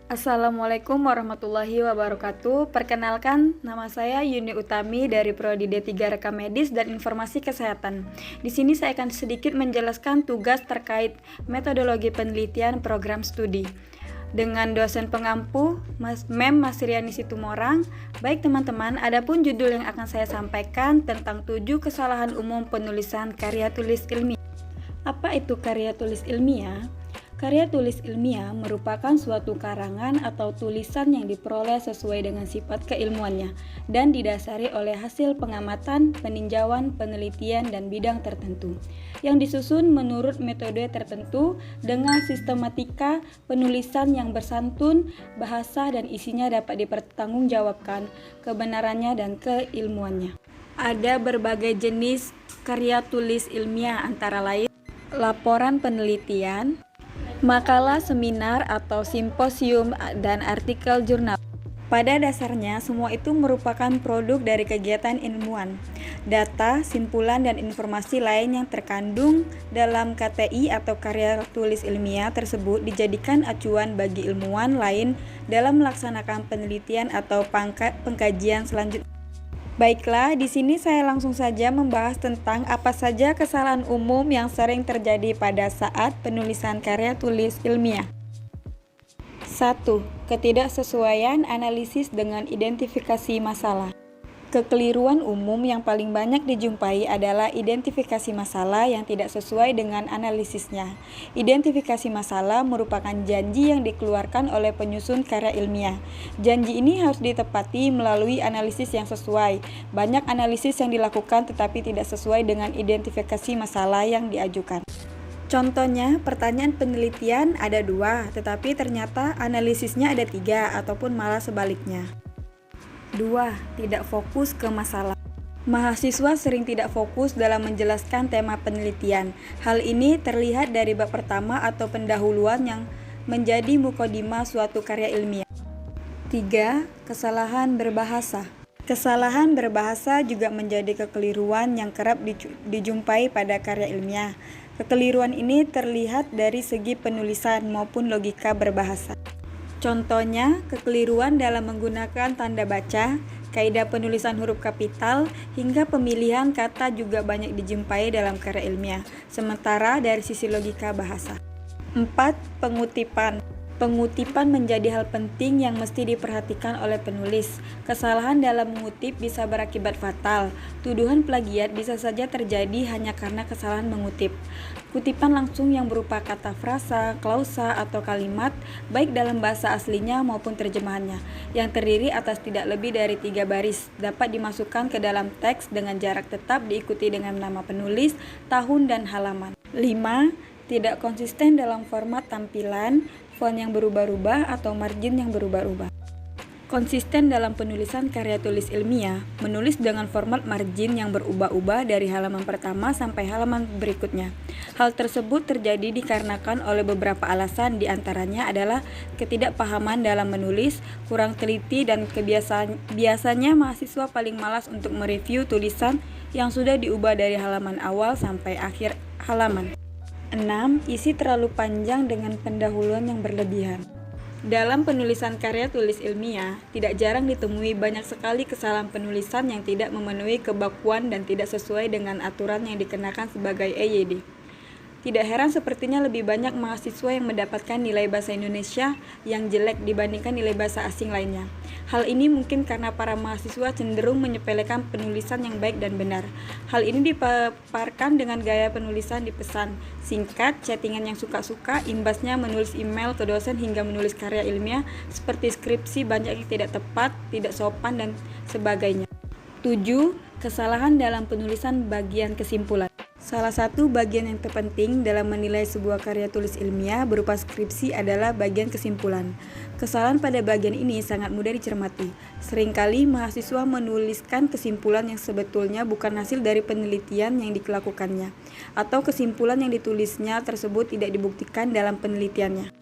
Assalamualaikum warahmatullahi wabarakatuh. Perkenalkan, nama saya Yuni Utami dari Prodi D3 Rekam Medis dan Informasi Kesehatan. Di sini saya akan sedikit menjelaskan tugas terkait metodologi penelitian program studi. Dengan dosen pengampu, Mem Masriani Situmorang. Baik teman-teman, adapun judul yang akan saya sampaikan tentang 7 kesalahan umum penulisan karya tulis ilmiah. Apa itu karya tulis ilmiah? Karya tulis ilmiah merupakan suatu karangan atau tulisan yang diperoleh sesuai dengan sifat keilmuannya dan didasari oleh hasil pengamatan, peninjauan, penelitian, dan bidang tertentu yang disusun menurut metode tertentu dengan sistematika penulisan yang bersantun, bahasa dan isinya dapat dipertanggungjawabkan kebenarannya dan keilmuannya. Ada berbagai jenis karya tulis ilmiah antara lain laporan penelitian, makalah, seminar, atau simposium, dan artikel jurnal. Pada dasarnya, semua itu merupakan produk dari kegiatan ilmuwan. Data, simpulan, dan informasi lain yang terkandung dalam KTI atau karya tulis ilmiah tersebut dijadikan acuan bagi ilmuwan lain dalam melaksanakan penelitian atau pengkajian selanjutnya. Baiklah, di sini saya langsung saja membahas tentang apa saja kesalahan umum yang sering terjadi pada saat penulisan karya tulis ilmiah. 1. Ketidaksesuaian analisis dengan identifikasi masalah. Kekeliruan umum yang paling banyak dijumpai adalah identifikasi masalah yang tidak sesuai dengan analisisnya. Identifikasi masalah merupakan janji yang dikeluarkan oleh penyusun karya ilmiah. Janji ini harus ditepati melalui analisis yang sesuai. Banyak analisis yang dilakukan tetapi tidak sesuai dengan identifikasi masalah yang diajukan. Contohnya, pertanyaan penelitian ada 2, tetapi ternyata analisisnya ada 3 ataupun malah sebaliknya. 2. Tidak fokus ke masalah. Mahasiswa sering tidak fokus dalam menjelaskan tema penelitian. Hal ini terlihat dari bab pertama atau pendahuluan yang menjadi mukadimah suatu karya ilmiah. 3. Kesalahan berbahasa. Kesalahan berbahasa juga menjadi kekeliruan yang kerap dijumpai pada karya ilmiah. Kekeliruan ini terlihat dari segi penulisan maupun logika berbahasa. Contohnya, kekeliruan dalam menggunakan tanda baca, kaidah penulisan huruf kapital, hingga pemilihan kata juga banyak dijumpai dalam karya ilmiah, sementara dari sisi logika bahasa. 4. Pengutipan. Pengutipan menjadi hal penting yang mesti diperhatikan oleh penulis. Kesalahan dalam mengutip bisa berakibat fatal. Tuduhan plagiat bisa saja terjadi hanya karena kesalahan mengutip. Kutipan langsung yang berupa kata frasa, klausa, atau kalimat, baik dalam bahasa aslinya maupun terjemahannya, yang terdiri atas tidak lebih dari 3 baris, dapat dimasukkan ke dalam teks dengan jarak tetap diikuti dengan nama penulis, tahun, dan halaman. 5. Tidak konsisten dalam format tampilan, font yang berubah-ubah, atau margin yang berubah-ubah. Konsisten dalam penulisan karya tulis ilmiah, menulis dengan format margin yang berubah-ubah dari halaman pertama sampai halaman berikutnya. Hal tersebut terjadi dikarenakan oleh beberapa alasan, diantaranya adalah ketidakpahaman dalam menulis, kurang teliti, dan biasanya mahasiswa paling malas untuk mereview tulisan yang sudah diubah dari halaman awal sampai akhir halaman. 6. Isi terlalu panjang dengan pendahuluan yang berlebihan. Dalam penulisan karya tulis ilmiah, tidak jarang ditemui banyak sekali kesalahan penulisan yang tidak memenuhi kebakuan dan tidak sesuai dengan aturan yang dikenakan sebagai EYD. Tidak heran sepertinya lebih banyak mahasiswa yang mendapatkan nilai bahasa Indonesia yang jelek dibandingkan nilai bahasa asing lainnya. Hal ini mungkin karena para mahasiswa cenderung menyepelekan penulisan yang baik dan benar. Hal ini dipaparkan dengan gaya penulisan di pesan singkat, chattingan yang suka-suka, imbasnya menulis email ke dosen hingga menulis karya ilmiah seperti skripsi banyak yang tidak tepat, tidak sopan, dan sebagainya. 7. Kesalahan dalam penulisan bagian kesimpulan. Salah satu bagian yang terpenting dalam menilai sebuah karya tulis ilmiah berupa skripsi adalah bagian kesimpulan. Kesalahan pada bagian ini sangat mudah dicermati. Seringkali mahasiswa menuliskan kesimpulan yang sebetulnya bukan hasil dari penelitian yang dilakukannya, atau kesimpulan yang ditulisnya tersebut tidak dibuktikan dalam penelitiannya.